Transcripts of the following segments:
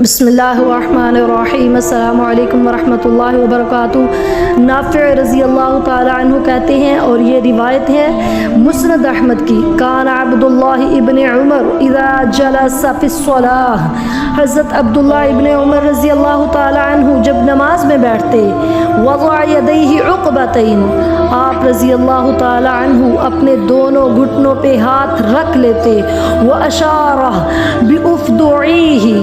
بسم اللہ الرحمن الرحیم۔ السلام علیکم ورحمۃ اللہ وبرکاتہ۔ نافع رضی اللہ تعالی عنہ کہتے ہیں، اور یہ روایت ہے مسند احمد کی، کان عبداللہ ابن عمر اذا جلس فی الصلاۃ، حضرت عبداللہ ابن عمر رضی اللہ تعالی عنہ جب نماز میں بیٹھتے، وضع یدیہ عقبتین، آپ رضی اللہ تعالی عنہ اپنے دونوں گھٹنوں پہ ہاتھ رکھ لیتے، واشارہ باصبعیہ،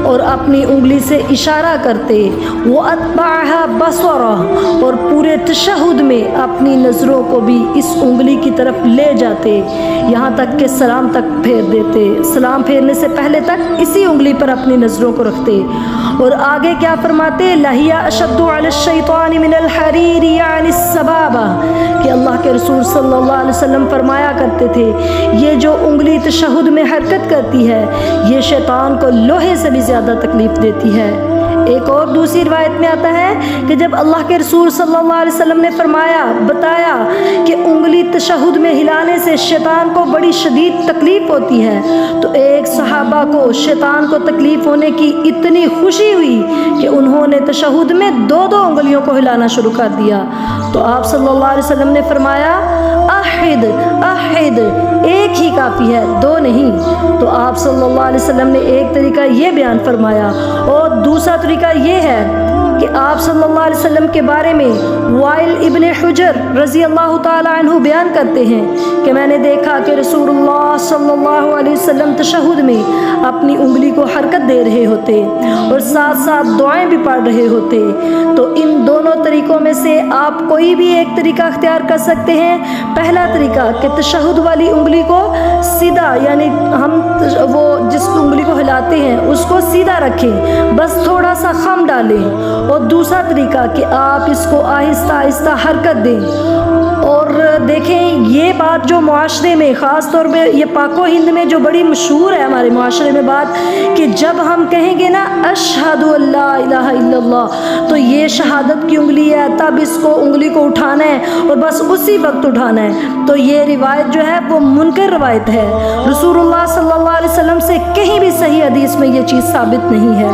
اور اپنی انگلی سے اشارہ کرتے، وَأَتْبَعَهَا بَصَرَهُ، اور پورے تشہد میں اپنی نظروں کو بھی اس انگلی کی طرف لے جاتے، یہاں تک کہ سلام تک پھیر دیتے، سلام پھیرنے سے پہلے تک اسی انگلی پر اپنی نظروں کو رکھتے۔ اور آگے کیا فرماتے، لَهِيَ أَشَدُّ عَلَى الشَّيْطَانِ مِنَ الْحَرِيرِ یعنی السَّبَابَةِ، کہ اللہ کے رسول صلی اللہ علیہ وسلم فرمایا کرتے تھے، یہ جو انگلی تشہد میں حرکت کرتی ہے یہ شیطان کو لوہے سے بھی زیادہ تکلیف دیتی ہے۔ ایک اور دوسری روایت میں آتا ہے کہ جب اللہ کے رسول صلی اللہ علیہ وسلم نے بتایا کہ انگلی تشہد میں ہلانے سے شیطان کو بڑی شدید تکلیف ہوتی ہے، تو ایک صحابہ کو شیطان کو تکلیف ہونے کی اتنی خوشی ہوئی کہ انہوں نے تشہد میں دو انگلیوں کو ہلانا شروع کر دیا، تو آپ صلی اللہ علیہ وسلم نے فرمایا احد احد، ایک ہی کافی ہے، دو نہیں۔ تو آپ صلی اللہ علیہ وسلم نے ایک طریقہ یہ بیان فرمایا، اور دوسرا طریقہ یہ ہے کہ آپ صلی اللہ علیہ وسلم کے بارے میں وائل ابن حجر رضی اللہ تعالی عنہ بیان کرتے ہیں کہ میں نے دیکھا کہ رسول اللہ صلی اللہ علیہ وسلم تشہد میں اپنی انگلی کو حرکت دے رہے ہوتے اور ساتھ ساتھ دعائیں بھی پڑھ رہے ہوتے۔ تو ان دونوں طریقوں میں سے آپ کوئی بھی ایک طریقہ اختیار کر سکتے ہیں۔ پہلا طریقہ کہ تشہد والی انگلی کو سیدھا، یعنی ہم وہ جس انگلی کو ہلاتے ہیں اس کو سیدھا رکھیں، بس تھوڑا سا خم ڈالیں، اور دوسرا طریقہ کہ آپ اس کو آہستہ آہستہ حرکت دیں۔ اور دیکھیں یہ بات جو معاشرے میں خاص طور پہ یہ پاک و ہند میں جو بڑی مشہور ہے ہمارے معاشرے میں بات، کہ جب ہم کہیں گے نا اشہد ان لا الہ الا اللہ، تو یہ شہادت کی انگلی ہے، تب اس کو انگلی کو اٹھانا ہے اور بس اسی وقت اٹھانا ہے۔ تو یہ روایت جو ہے وہ منکر روایت ہے، رسول اللہ صلی اللہ علیہ وسلم سے کہیں بھی صحیح حدیث میں یہ چیز ثابت نہیں ہے۔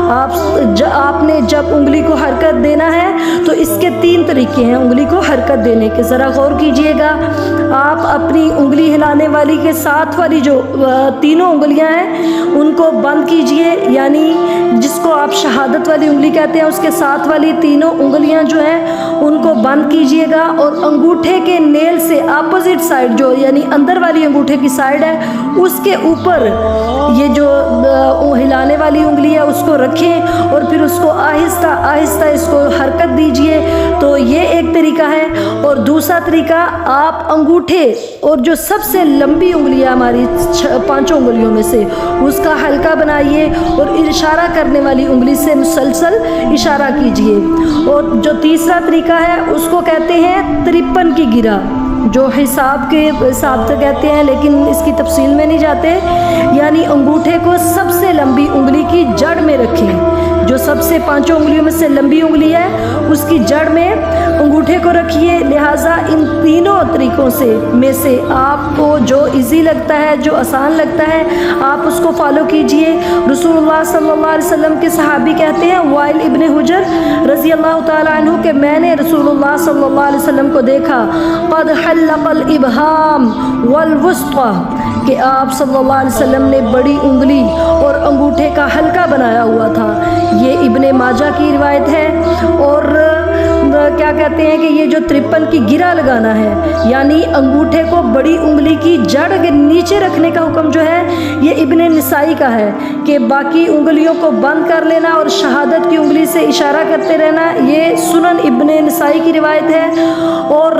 آپ نے جب انگلی کو حرکت دینا ہے تو اس کے تین طریقے ہیں انگلی کو حرکت دینے کے، ذرا غور کیجئے گا۔ آپ اپنی انگلی ہلانے والی کے ساتھ والی جو تینوں انگلیاں ہیں ان کو بند کیجئے، یعنی جس کو آپ شہادت والی انگلی کہتے ہیں اس کے ساتھ والی تینوں انگلیاں جو ہیں ان کو بند کیجئے گا، اور انگوٹھے کے نیل سے اپوزٹ سائڈ جو یعنی اندر والی انگوٹھے کی سائڈ ہے اس کے اوپر یہ جو ہلانے والی انگلی ہے اس کو رکھیں، اور پھر اس کو آہستہ آہستہ اس کو حرکت دیجئے۔ تو یہ ایک طریقہ ہے۔ اور دوسرا طریقہ، آپ انگوٹھے اور جو سب سے لمبی انگلی ہے ہماری پانچوں انگلیوں میں سے اس کا حلقہ بنائیے، اور اشارہ کرنے والی انگلی سے مسلسل اشارہ کیجئے۔ اور جو تیسرا طریقہ ہے اس کو کہتے ہیں 53 کی گرہ، جو حساب سے کہتے ہیں لیکن اس کی تفصیل میں نہیں جاتے، یعنی انگوٹھے کو سب سے لمبی انگلی کی جڑ میں رکھیں، جو سب سے پانچوں انگلیوں میں سے لمبی انگلی ہے اس کی جڑ میں انگوٹھے کو رکھیے۔ لہٰذا ان تینوں طریقوں میں سے آپ کو جو ایزی لگتا ہے، جو آسان لگتا ہے، آپ اس کو فالو کیجئے۔ رسول اللہ صلی اللہ علیہ وسلم کے صحابی کہتے ہیں وائل ابن حجر رضی اللہ تعالی عنہ کہ میں نے رسول اللہ صلی اللہ علیہ وسلم کو دیکھا قد حلق الابہام والوسطی، کہ آپ صلی اللہ علیہ وسلم نے بڑی انگلی اور انگوٹھے کا حلقہ بنایا ہوا تھا۔ یہ ابن ماجہ کی روایت ہے۔ اور کیا کہتے ہیں کہ یہ جو 53 کی گرہ لگانا ہے، یعنی انگوٹھے کو بڑی انگلی کی جڑ کے نیچے رکھنے کا حکم جو ہے یہ ابن نسائی کا ہے، کہ باقی انگلیوں کو بند کر لینا اور شہادت کی انگلی سے اشارہ کرتے رہنا، یہ سنن ابن نسائی کی روایت ہے۔ اور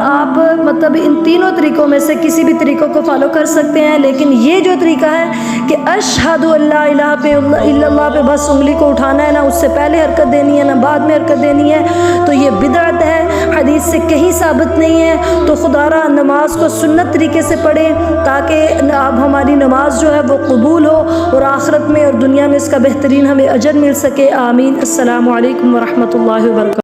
آپ مطلب ان تینوں طریقوں میں سے کسی بھی طریقوں کو فالو کر سکتے ہیں، لیکن یہ جو طریقہ ہے کہ اشہد ان لا الہ الا اللہ پہ بس انگلی کو اٹھانا ہے، نہ اس سے پہلے حرکت دینی ہے نہ بعد میں حرکت دینی ہے، تو یہ بدعت ہے، حدیث سے کہیں ثابت نہیں ہے۔ تو خدا را نماز کو سنت طریقے سے پڑھیں تاکہ اب ہماری نماز جو ہے وہ قبول ہو، اور آخرت میں اور دنیا میں اس کا بہترین ہمیں اجر مل سکے۔ آمین۔ السلام علیکم ورحمۃ اللہ وبرکاتہ۔